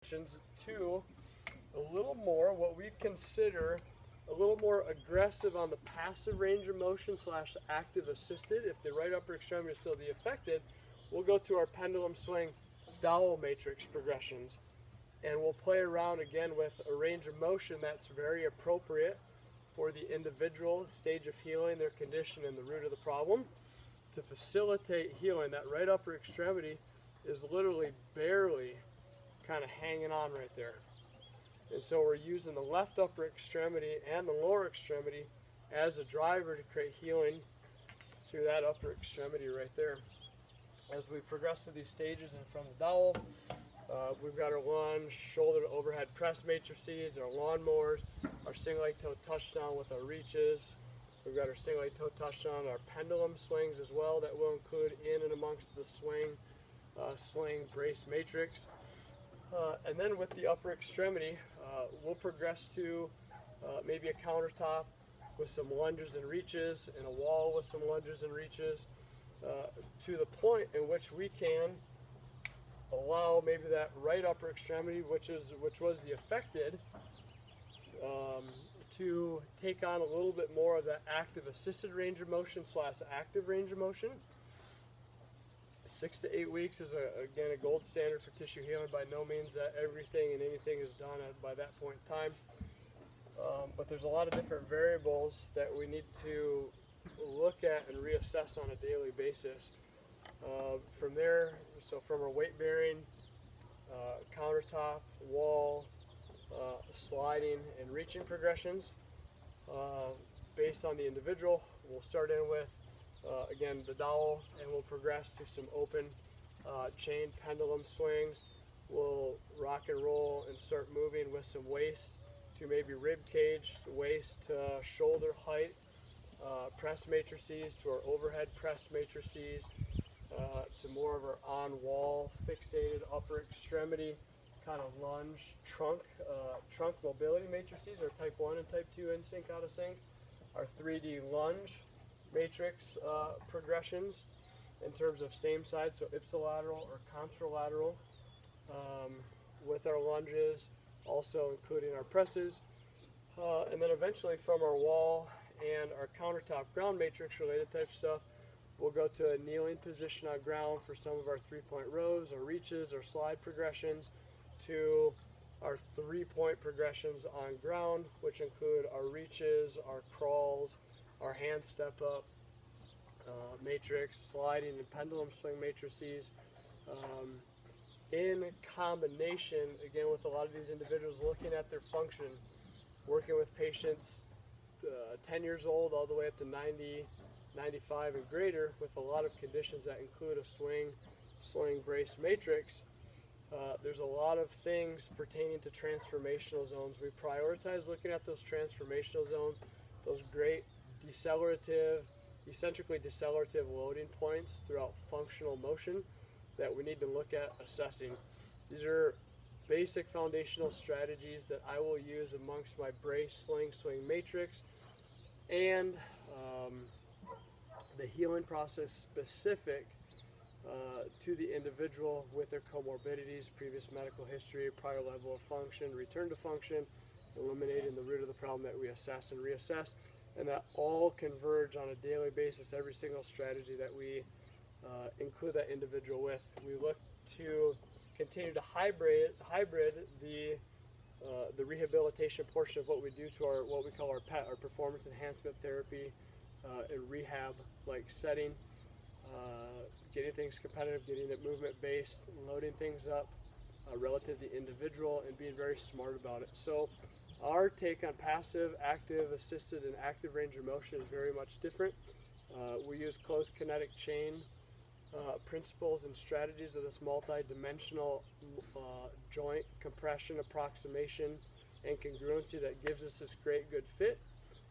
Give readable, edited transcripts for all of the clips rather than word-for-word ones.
to a little more what we'd consider a little more aggressive on the passive range of motion slash active assisted. If the right upper extremity is still the affected, we'll go to our pendulum swing dowel matrix progressions, and we'll play around again with a range of motion that's very appropriate for the individual stage of healing, their condition, and the root of the problem. To facilitate healing, that right upper extremity is literally barely kind of hanging on right there. And so we're using the left upper extremity and the lower extremity as a driver to create healing through that upper extremity right there. As we progress through these stages and from the dowel, we've got our lunge, shoulder to overhead press matrices, our lawnmowers, our single leg toe touchdown with our reaches. We've got our single leg toe touchdown, our pendulum swings as well that will include in and amongst the swing, sling, brace matrix. And then with the upper extremity, we'll progress to maybe a countertop with some lunges and reaches, and a wall with some lunges and reaches, to the point in which we can allow maybe that right upper extremity, which was the affected, to take on a little bit more of that active assisted range of motion slash active range of motion. 6 to 8 weeks is, again, a gold standard for tissue healing. By no means that everything and anything is done by that point in time. But there's a lot of different variables that we need to look at and reassess on a daily basis. From there, so from our weight bearing, countertop, wall, sliding, and reaching progressions, based on the individual, we'll start in with again, the dowel, and we'll progress to some open chain pendulum swings. We'll rock and roll and start moving with some waist to maybe rib cage, waist to shoulder height, press matrices to our overhead press matrices, to more of our on-wall fixated upper extremity kind of lunge trunk mobility matrices, our type 1 and type 2 in sync, out of sync, our 3D lunge matrix progressions in terms of same side, so ipsilateral or contralateral, with our lunges, also including our presses, and then eventually from our wall and our countertop ground matrix related type stuff, we'll go to a kneeling position on ground for some of our 3-point rows, our reaches, our slide progressions, to our 3-point progressions on ground, which include our reaches, our crawls, our hand step up matrix, sliding and pendulum swing matrices, in combination, again, with a lot of these individuals looking at their function, working with patients 10 years old all the way up to 90, 95 and greater, with a lot of conditions that include a swing, sling, brace matrix. There's a lot of things pertaining to transformational zones. We prioritize looking at those transformational zones, those great eccentrically decelerative loading points throughout functional motion that we need to look at assessing. These are basic foundational strategies that I will use amongst my brace, sling, swing matrix, and the healing process specific to the individual with their comorbidities, previous medical history, prior level of function, return to function, eliminating the root of the problem that we assess and reassess, and that all converge on a daily basis, every single strategy that we include that individual with. We look to continue to hybrid the rehabilitation portion of what we do to our, what we call our PET, our performance enhancement therapy, and rehab like setting, getting things competitive, getting it movement based, loading things up relative to the individual, and being very smart about it. So our take on passive, active, assisted, and active range of motion is very much different. We use closed kinetic chain principles and strategies of this multi-dimensional joint compression, approximation, and congruency that gives us this great good fit.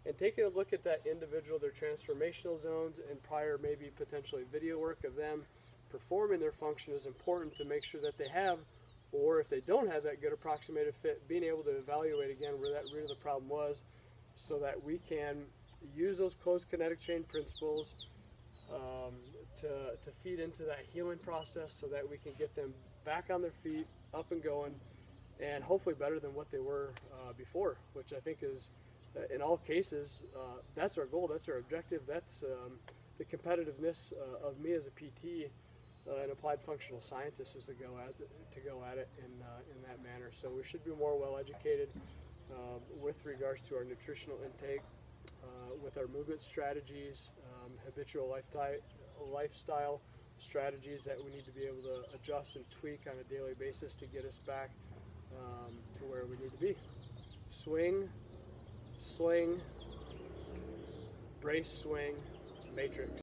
And taking a look at that individual, their transformational zones, and prior maybe potentially video work of them performing their function is important to make sure that they have, or if they don't have that good approximative fit, being able to evaluate again where that root of the problem was, so that we can use those closed kinetic chain principles to feed into that healing process, so that we can get them back on their feet, up and going, and hopefully better than what they were before, which I think is, in all cases, that's our goal, that's our objective, that's the competitiveness of me as a PT, an applied functional scientist, is to go at it in that manner. So we should be more well educated with regards to our nutritional intake, with our movement strategies, habitual lifestyle strategies that we need to be able to adjust and tweak on a daily basis to get us back to where we need to be. Swing, sling, brace, swing, matrix.